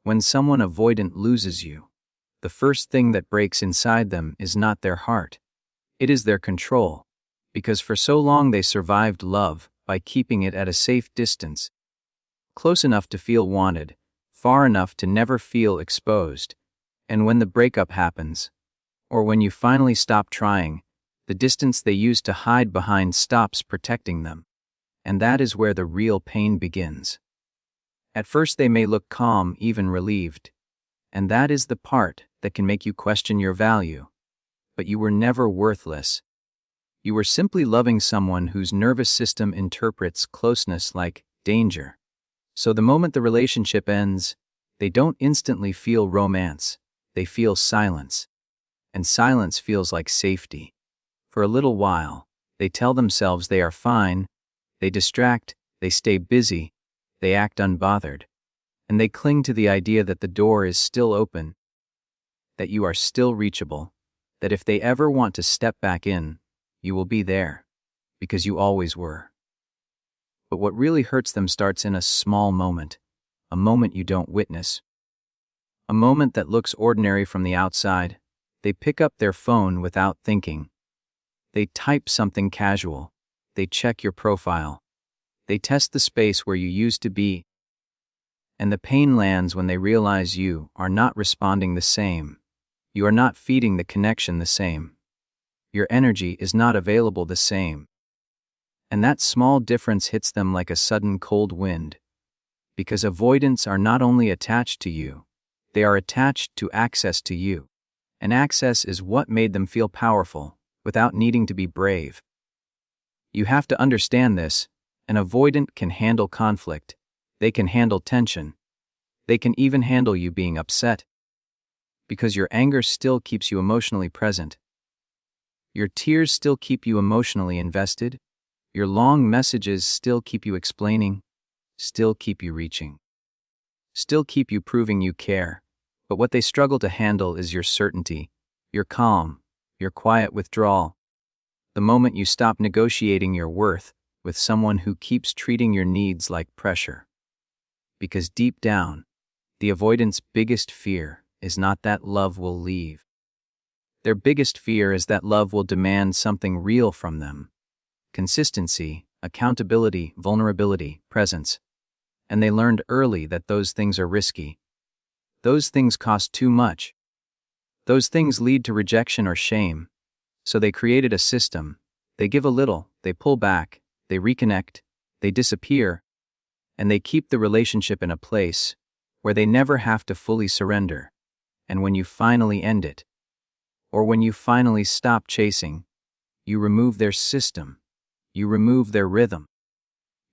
When someone avoidant loses you, the first thing that breaks inside them is not their heart. It is their control, because for so long they survived love by keeping it at a safe distance, close enough to feel wanted, far enough to never feel exposed. And when the breakup happens, or when you finally stop trying, the distance they used to hide behind stops protecting them. And that is where the real pain begins. At first they may look calm, even relieved. And that is the part that can make you question your value. But you were never worthless. You were simply loving someone whose nervous system interprets closeness like danger. So the moment the relationship ends, they don't instantly feel romance. They feel silence. And silence feels like safety. For a little while, they tell themselves they are fine, they distract, they stay busy, they act unbothered, and they cling to the idea that the door is still open, that you are still reachable, that if they ever want to step back in, you will be there, because you always were. But what really hurts them starts in a small moment, a moment you don't witness, a moment that looks ordinary from the outside. They pick up their phone without thinking. They type something casual. They check your profile. They test the space where you used to be. And the pain lands when they realize you are not responding the same. You are not feeding the connection the same. Your energy is not available the same. And that small difference hits them like a sudden cold wind. Because avoidants are not only attached to you, they are attached to access to you. And access is what made them feel powerful, without needing to be brave. You have to understand this. An avoidant can handle conflict. They can handle tension. They can even handle you being upset. Because your anger still keeps you emotionally present. Your tears still keep you emotionally invested. Your long messages still keep you explaining. Still keep you reaching. Still keep you proving you care. But what they struggle to handle is your certainty, your calm, your quiet withdrawal. The moment you stop negotiating your worth with someone who keeps treating your needs like pressure. Because deep down, the avoidant's biggest fear is not that love will leave. Their biggest fear is that love will demand something real from them. Consistency, accountability, vulnerability, presence. And they learned early that those things are risky. Those things cost too much. Those things lead to rejection or shame. So they created a system. They give a little, they pull back, they reconnect, they disappear, and they keep the relationship in a place where they never have to fully surrender. And when you finally end it, or when you finally stop chasing, you remove their system, you remove their rhythm,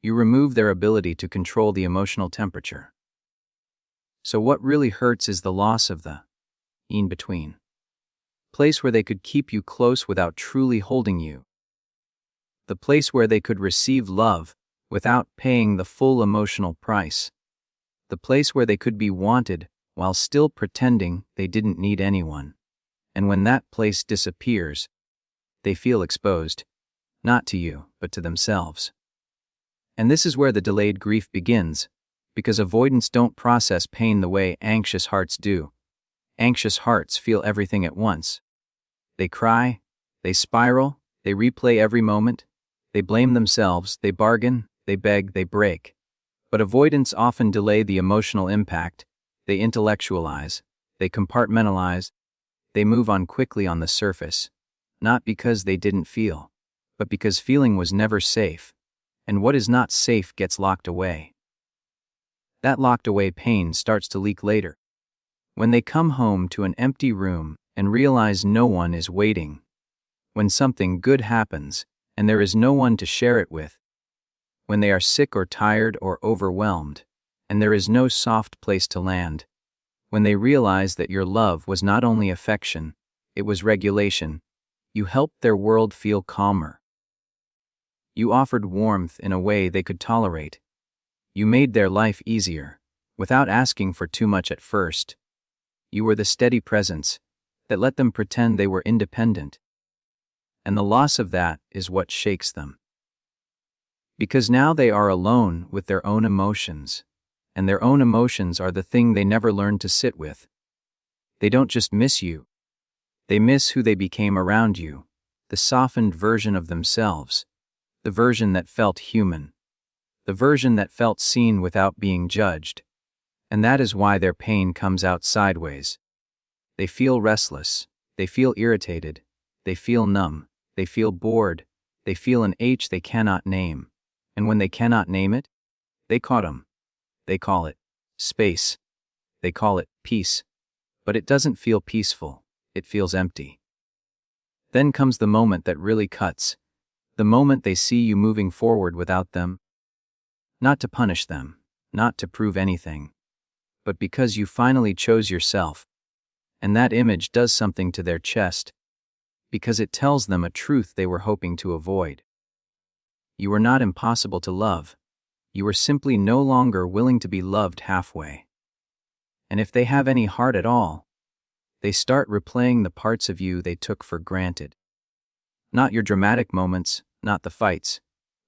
you remove their ability to control the emotional temperature. So what really hurts is the loss of the in-between place where they could keep you close without truly holding you. The place where they could receive love without paying the full emotional price. The place where they could be wanted while still pretending they didn't need anyone. And when that place disappears, they feel exposed, not to you, but to themselves. And this is where the delayed grief begins, because avoidants don't process pain the way anxious hearts do. Anxious hearts feel everything at once. They cry, they spiral, they replay every moment, they blame themselves, they bargain, they beg, they break. But avoidants often delay the emotional impact. They intellectualize, they compartmentalize, they move on quickly on the surface, not because they didn't feel, but because feeling was never safe, and what is not safe gets locked away. That locked away pain starts to leak later. When they come home to an empty room and realize no one is waiting. When something good happens and there is no one to share it with. When they are sick or tired or overwhelmed and there is no soft place to land. When they realize that your love was not only affection, it was regulation. You helped their world feel calmer. You offered warmth in a way they could tolerate. You made their life easier, without asking for too much at first. You were the steady presence that let them pretend they were independent. And the loss of that is what shakes them. Because now they are alone with their own emotions, and their own emotions are the thing they never learned to sit with. They don't just miss you. They miss who they became around you, the softened version of themselves, the version that felt human, the version that felt seen without being judged. And that is why their pain comes out sideways. They feel restless, they feel irritated, they feel numb, they feel bored, they feel an H they cannot name. And when they cannot name it, they caught 'em. They call it space. They call it peace. But it doesn't feel peaceful, it feels empty. Then comes the moment that really cuts, the moment they see you moving forward without them. Not to punish them, not to prove anything, but because you finally chose yourself. And that image does something to their chest, because it tells them a truth they were hoping to avoid. You were not impossible to love. You were simply no longer willing to be loved halfway. And if they have any heart at all, they start replaying the parts of you they took for granted. Not your dramatic moments, not the fights,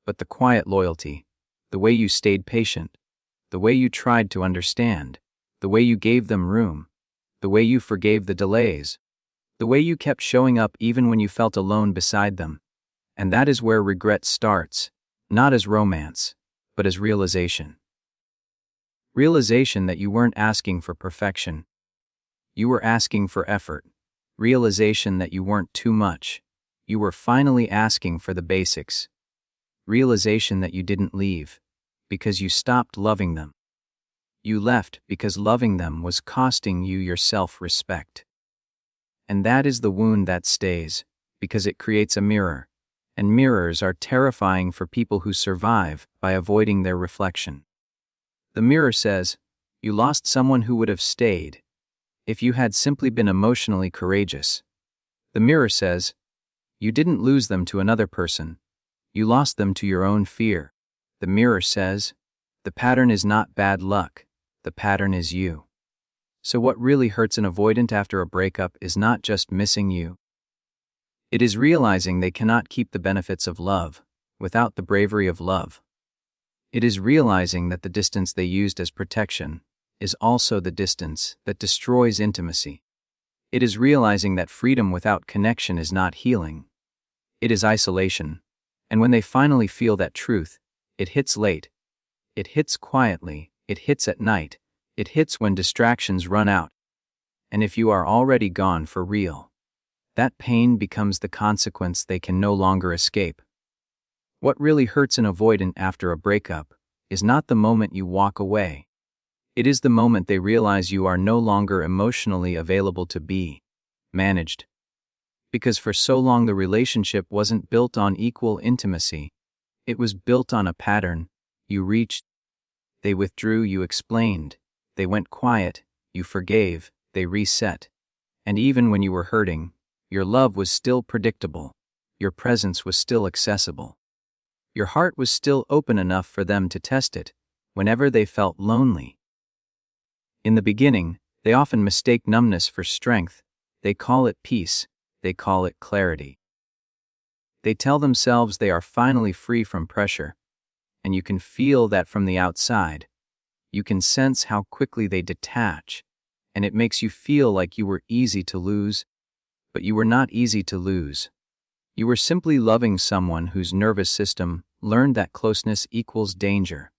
but the quiet loyalty, the way you stayed patient, the way you tried to understand, the way you gave them room, the way you forgave the delays, the way you kept showing up even when you felt alone beside them. And that is where regret starts, not as romance, but as realization. Realization that you weren't asking for perfection. You were asking for effort. Realization that you weren't too much. You were finally asking for the basics. Realization that you didn't leave because you stopped loving them. You left because loving them was costing you your self-respect. And that is the wound that stays, because it creates a mirror. And mirrors are terrifying for people who survive by avoiding their reflection. The mirror says, you lost someone who would have stayed if you had simply been emotionally courageous. The mirror says, you didn't lose them to another person. You lost them to your own fear. The mirror says, the pattern is not bad luck. The pattern is you. So what really hurts an avoidant after a breakup is not just missing you. It is realizing they cannot keep the benefits of love without the bravery of love. It is realizing that the distance they used as protection is also the distance that destroys intimacy. It is realizing that freedom without connection is not healing. It is isolation. And when they finally feel that truth, it hits late. It hits quietly. It hits at night. It hits when distractions run out. And if you are already gone for real, that pain becomes the consequence they can no longer escape. What really hurts an avoidant after a breakup is not the moment you walk away. It is the moment they realize you are no longer emotionally available to be managed. Because for so long the relationship wasn't built on equal intimacy. It was built on a pattern. You reached, they withdrew, you explained. They went quiet, you forgave, they reset. And even when you were hurting, your love was still predictable. Your presence was still accessible. Your heart was still open enough for them to test it whenever they felt lonely. In the beginning, they often mistake numbness for strength. They call it peace. They call it clarity. They tell themselves they are finally free from pressure. And you can feel that from the outside. You can sense how quickly they detach. And it makes you feel like you were easy to lose. But you were not easy to lose. You were simply loving someone whose nervous system learned that closeness equals danger.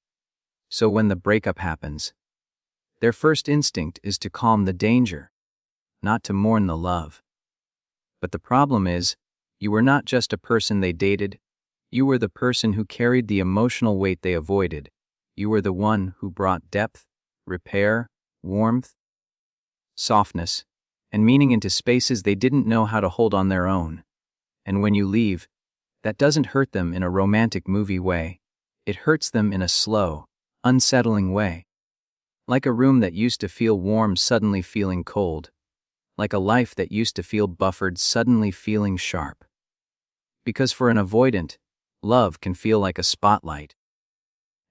So when the breakup happens, their first instinct is to calm the danger, not to mourn the love. But the problem is, you were not just a person they dated, you were the person who carried the emotional weight they avoided. You were the one who brought depth, repair, warmth, softness, and meaning into spaces they didn't know how to hold on their own. And when you leave, that doesn't hurt them in a romantic movie way. It hurts them in a slow, unsettling way. Like a room that used to feel warm suddenly feeling cold. Like a life that used to feel buffered suddenly feeling sharp. Because for an avoidant, love can feel like a spotlight.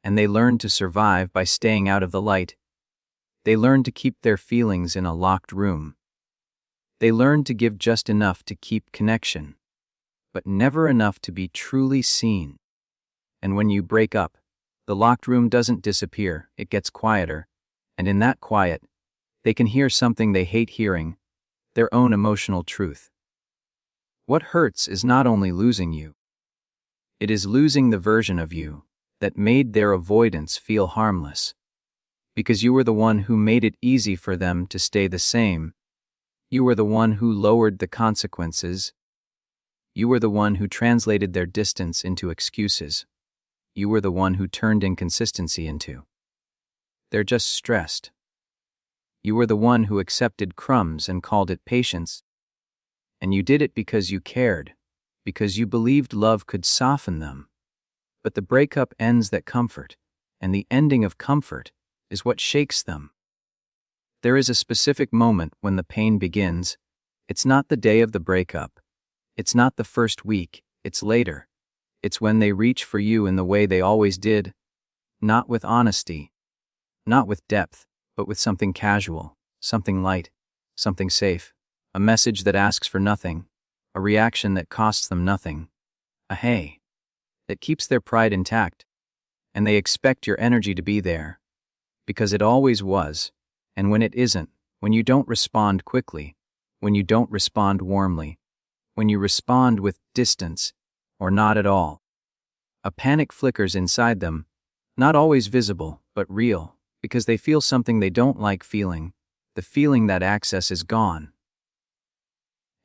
And they learn to survive by staying out of the light. They learn to keep their feelings in a locked room. They learn to give just enough to keep connection, but never enough to be truly seen. And when you break up, The locked room doesn't disappear, it gets quieter, and in that quiet, they can hear something they hate hearing, their own emotional truth. What hurts is not only losing you, it is losing the version of you that made their avoidance feel harmless. Because you were the one who made it easy for them to stay the same. You were the one who lowered the consequences. You were the one who translated their distance into excuses. You were the one who turned inconsistency into "they're just stressed." You were the one who accepted crumbs and called it patience. And you did it because you cared, because you believed love could soften them. But the breakup ends that comfort, and the ending of comfort is what shakes them. There is a specific moment when the pain begins. It's not the day of the breakup. It's not the first week, it's later. It's when they reach for you in the way they always did. Not with honesty, not with depth, but with something casual, something light, something safe. A message that asks for nothing, a reaction that costs them nothing, a hey that keeps their pride intact. And they expect your energy to be there, because it always was. And when it isn't, when you don't respond quickly, when you don't respond warmly, when you respond with distance, or not at all, a panic flickers inside them, not always visible, but real, because they feel something they don't like feeling, the feeling that access is gone.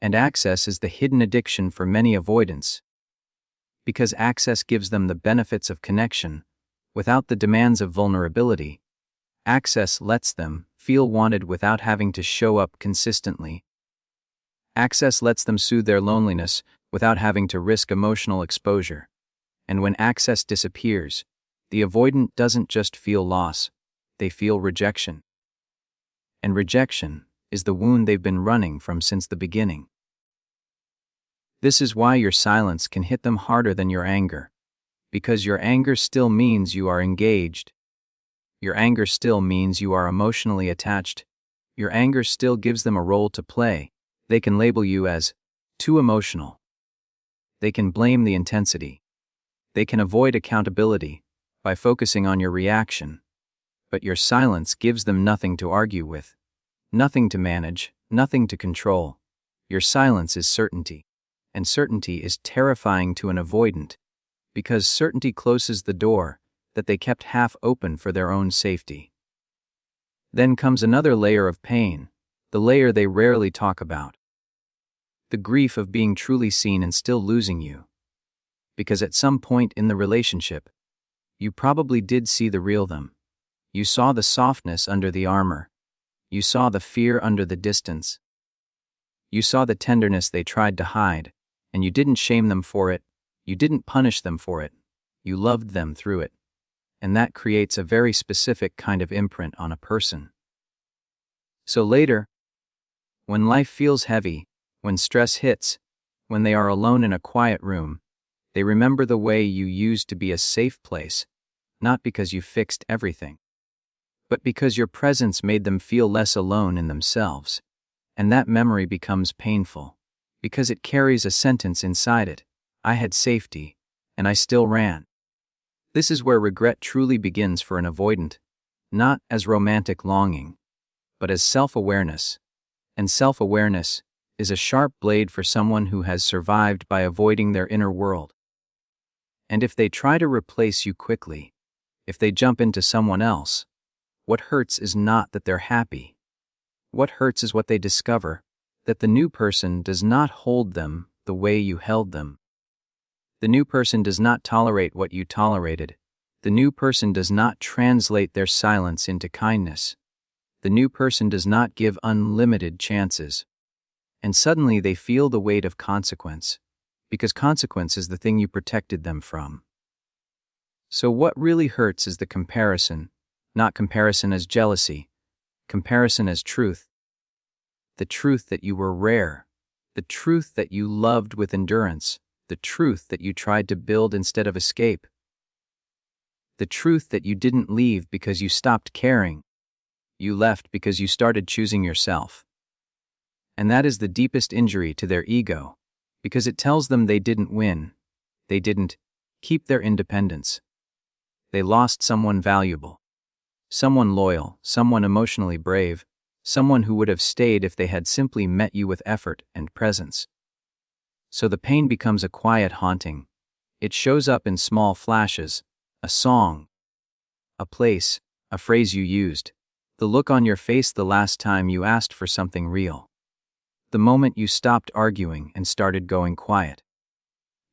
And access is the hidden addiction for many avoidants. Because access gives them the benefits of connection, without the demands of vulnerability. Access lets them feel wanted without having to show up consistently. Access lets them soothe their loneliness without having to risk emotional exposure. And when access disappears, the avoidant doesn't just feel loss, they feel rejection. And rejection is the wound they've been running from since the beginning. This is why your silence can hit them harder than your anger. Because your anger still means you are engaged. Your anger still means you are emotionally attached. Your anger still gives them a role to play. They can label you as too emotional. They can blame the intensity. They can avoid accountability by focusing on your reaction. But your silence gives them nothing to argue with, nothing to manage, nothing to control. Your silence is certainty. And certainty is terrifying to an avoidant, because certainty closes the door that they kept half open for their own safety. Then comes another layer of pain, the layer they rarely talk about. The grief of being truly seen and still losing you. Because at some point in the relationship, you probably did see the real them. You saw the softness under the armor. You saw the fear under the distance. You saw the tenderness they tried to hide. And you didn't shame them for it, you didn't punish them for it, you loved them through it. And that creates a very specific kind of imprint on a person. So later, when life feels heavy, when stress hits, when they are alone in a quiet room, they remember the way you used to be a safe place, not because you fixed everything, but because your presence made them feel less alone in themselves. And that memory becomes painful. Because it carries a sentence inside it, I had safety, and I still ran. This is where regret truly begins for an avoidant, not as romantic longing, but as self-awareness. And self-awareness is a sharp blade for someone who has survived by avoiding their inner world. And if they try to replace you quickly, if they jump into someone else, what hurts is not that they're happy. What hurts is what they discover, that the new person does not hold them the way you held them. The new person does not tolerate what you tolerated. The new person does not translate their silence into kindness. The new person does not give unlimited chances. And suddenly they feel the weight of consequence, because consequence is the thing you protected them from. So what really hurts is the comparison, not comparison as jealousy, comparison as truth. The truth that you were rare, the truth that you loved with endurance, the truth that you tried to build instead of escape, the truth that you didn't leave because you stopped caring, you left because you started choosing yourself. And that is the deepest injury to their ego, because it tells them they didn't win, they didn't keep their independence, They lost someone valuable, someone loyal, someone emotionally brave, someone who would have stayed if they had simply met you with effort and presence. So the pain becomes a quiet haunting. It shows up in small flashes, a song, a place, a phrase you used, the look on your face the last time you asked for something real, the moment you stopped arguing and started going quiet.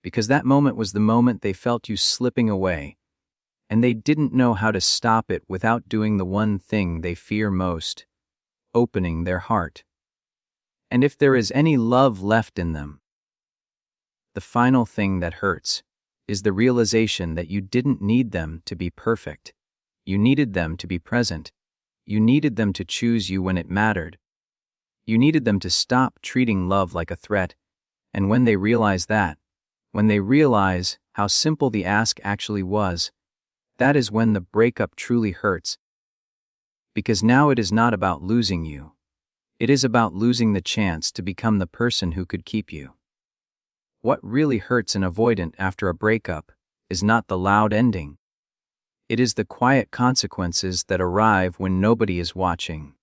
Because that moment was the moment they felt you slipping away, and they didn't know how to stop it without doing the one thing they fear most: opening their heart. And if there is any love left in them, the final thing that hurts is the realization that you didn't need them to be perfect. You needed them to be present. You needed them to choose you when it mattered. You needed them to stop treating love like a threat. And when they realize that, when they realize how simple the ask actually was, that is when the breakup truly hurts. Because now it is not about losing you. It is about losing the chance to become the person who could keep you. What really hurts an avoidant after a breakup is not the loud ending. It is the quiet consequences that arrive when nobody is watching.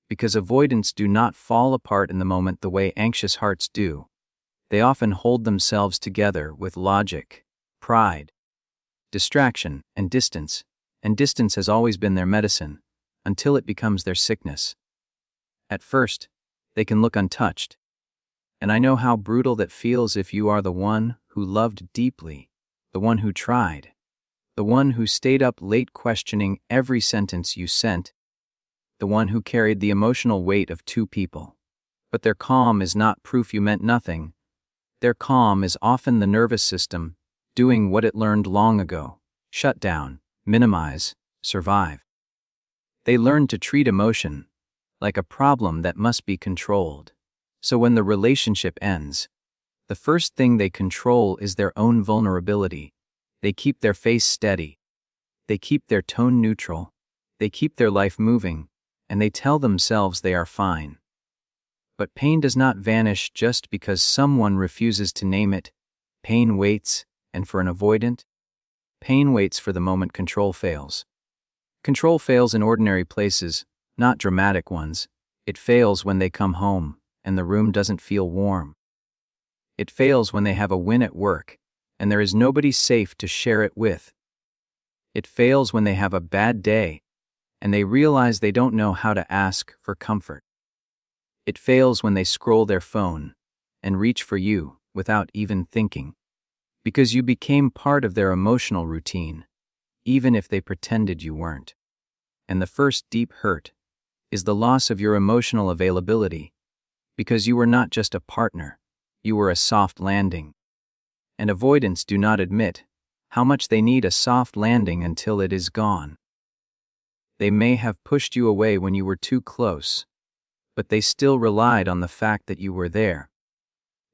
Because avoidants do not fall apart in the moment the way anxious hearts do. They often hold themselves together with logic, pride, distraction, and distance has always been their medicine, until it becomes their sickness. At first, they can look untouched. And I know how brutal that feels if you are the one who loved deeply, the one who tried, the one who stayed up late questioning every sentence you sent, the one who carried the emotional weight of two people. But their calm is not proof you meant nothing. Their calm is often the nervous system doing what it learned long ago: shut down, minimize, survive. They learned to treat emotion like a problem that must be controlled. So when the relationship ends, the first thing they control is their own vulnerability. They keep their face steady. They keep their tone neutral. They keep their life moving, and they tell themselves they are fine. But pain does not vanish just because someone refuses to name it. Pain waits, and for an avoidant, pain waits for the moment control fails. Control fails in ordinary places, not dramatic ones. It fails when they come home and the room doesn't feel warm. It fails when they have a win at work and there is nobody safe to share it with. It fails when they have a bad day and they realize they don't know how to ask for comfort. It fails when they scroll their phone and reach for you without even thinking, because you became part of their emotional routine, even if they pretended you weren't. And the first deep hurt is the loss of your emotional availability, because you were not just a partner, you were a soft landing. And avoidants do not admit how much they need a soft landing until it is gone. They may have pushed you away when you were too close, but they still relied on the fact that you were there.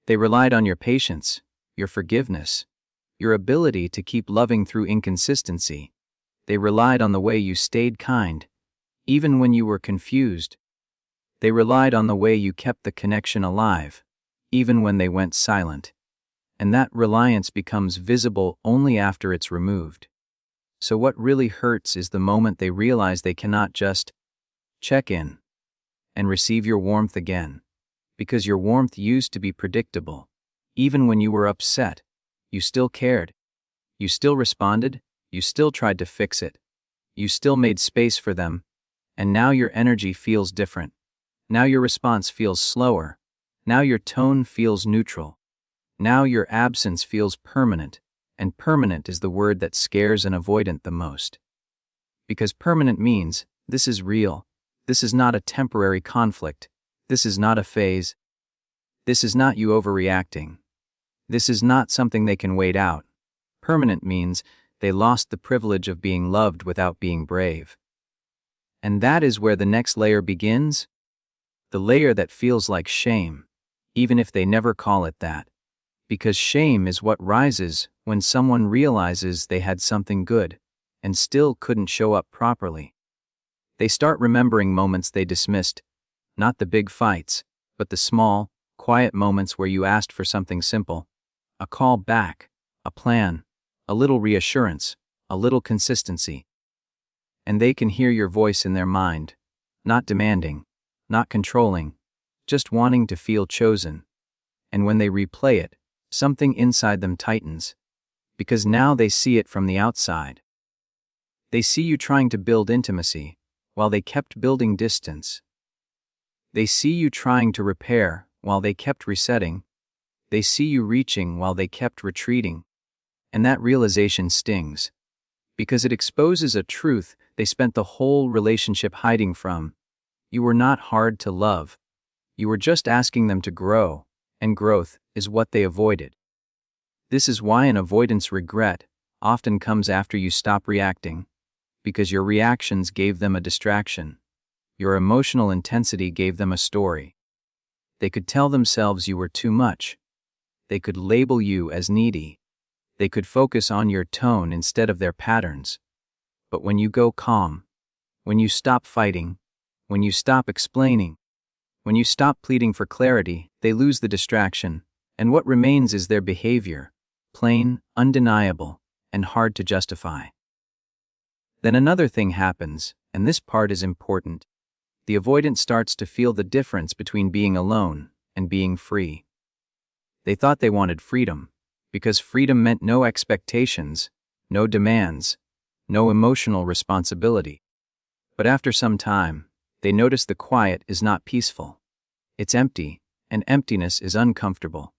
They relied on your patience, your forgiveness, your ability to keep loving through inconsistency. They relied on the way you stayed kind, even when you were confused. They relied on the way you kept the connection alive, even when they went silent. And that reliance becomes visible only after it's removed. So what really hurts is the moment they realize they cannot just check in and receive your warmth again, because your warmth used to be predictable. Even when you were upset, you still cared. You still responded. You still tried to fix it. You still made space for them. And now your energy feels different. Now your response feels slower. Now your tone feels neutral. Now your absence feels permanent, and permanent is the word that scares an avoidant the most. Because permanent means, this is real. This is not a temporary conflict. This is not a phase. This is not you overreacting. This is not something they can wait out. Permanent means they lost the privilege of being loved without being brave. And that is where the next layer begins. The layer that feels like shame, even if they never call it that. Because shame is what rises when someone realizes they had something good and still couldn't show up properly. They start remembering moments they dismissed, not the big fights, but the small, quiet moments where you asked for something simple: a call back, a plan, a little reassurance, a little consistency. And they can hear your voice in their mind, not demanding, not controlling, just wanting to feel chosen. And when they replay it, something inside them tightens, because now they see it from the outside. They see you trying to build intimacy, while they kept building distance. They see you trying to repair, while they kept resetting. They see you reaching while they kept retreating. And that realization stings, because it exposes a truth they spent the whole relationship hiding from. You were not hard to love. You were just asking them to grow, and growth is what they avoided. This is why an avoidance regret often comes after you stop reacting, because your reactions gave them a distraction. Your emotional intensity gave them a story. They could tell themselves you were too much. They could label you as needy. They could focus on your tone instead of their patterns. But when you go calm, when you stop fighting, when you stop explaining, when you stop pleading for clarity, they lose the distraction, and what remains is their behavior, plain, undeniable, and hard to justify. Then another thing happens, and this part is important. The avoidant starts to feel the difference between being alone and being free. They thought they wanted freedom, because freedom meant no expectations, no demands, no emotional responsibility. But after some time, they notice the quiet is not peaceful. It's empty, and emptiness is uncomfortable,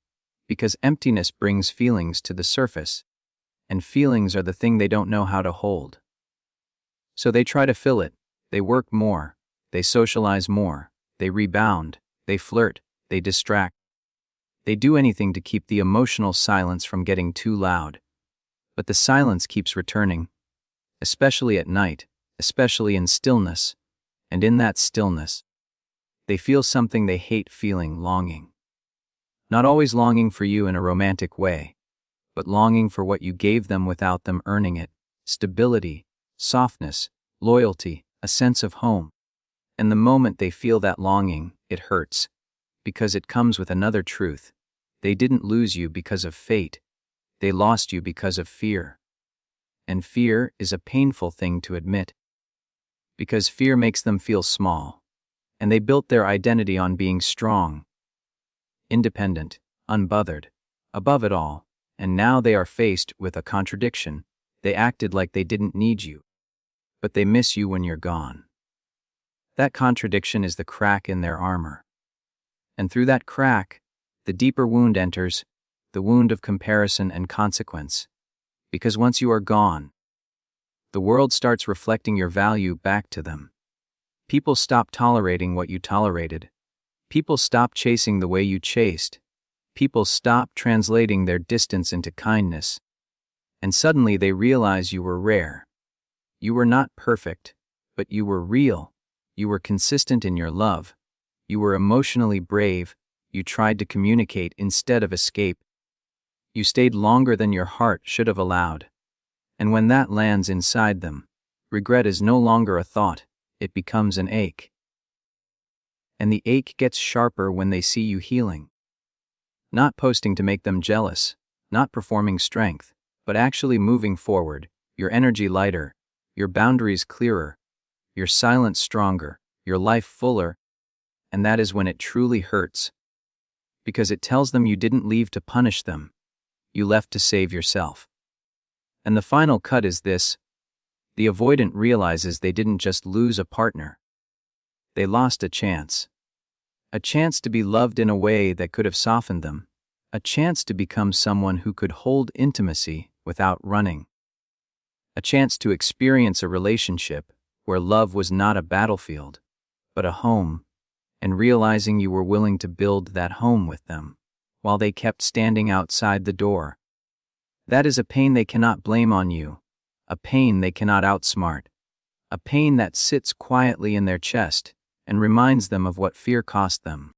because emptiness brings feelings to the surface, and feelings are the thing they don't know how to hold. So they try to fill it. They work more, they socialize more, they rebound, they flirt, they distract. They do anything to keep the emotional silence from getting too loud. But the silence keeps returning, especially at night, especially in stillness, and in that stillness, they feel something they hate feeling: longing. Not always longing for you in a romantic way, but longing for what you gave them without them earning it: stability, softness, loyalty, a sense of home. And the moment they feel that longing, it hurts, because it comes with another truth. They didn't lose you because of fate. They lost you because of fear. And fear is a painful thing to admit, because fear makes them feel small, and they built their identity on being strong, independent, unbothered, above it all, and now they are faced with a contradiction. They acted like they didn't need you, but they miss you when you're gone. That contradiction is the crack in their armor. And through that crack, the deeper wound enters, the wound of comparison and consequence. Because once you are gone, the world starts reflecting your value back to them. People stop tolerating what you tolerated. People stop chasing the way you chased. People stop translating their distance into kindness. And suddenly they realize you were rare. You were not perfect, but you were real. You were consistent in your love. You were emotionally brave. You tried to communicate instead of escape. You stayed longer than your heart should have allowed. And when that lands inside them, regret is no longer a thought, it becomes an ache. And the ache gets sharper when they see you healing. Not posting to make them jealous, not performing strength, but actually moving forward, your energy lighter, your boundaries clearer, your silence stronger, your life fuller. And that is when it truly hurts, because it tells them you didn't leave to punish them. You left to save yourself. And the final cut is this: the avoidant realizes they didn't just lose a partner. They lost a chance. A chance to be loved in a way that could have softened them. A chance to become someone who could hold intimacy without running. A chance to experience a relationship where love was not a battlefield, but a home, and realizing you were willing to build that home with them, while they kept standing outside the door. That is a pain they cannot blame on you, a pain they cannot outsmart, a pain that sits quietly in their chest and reminds them of what fear cost them.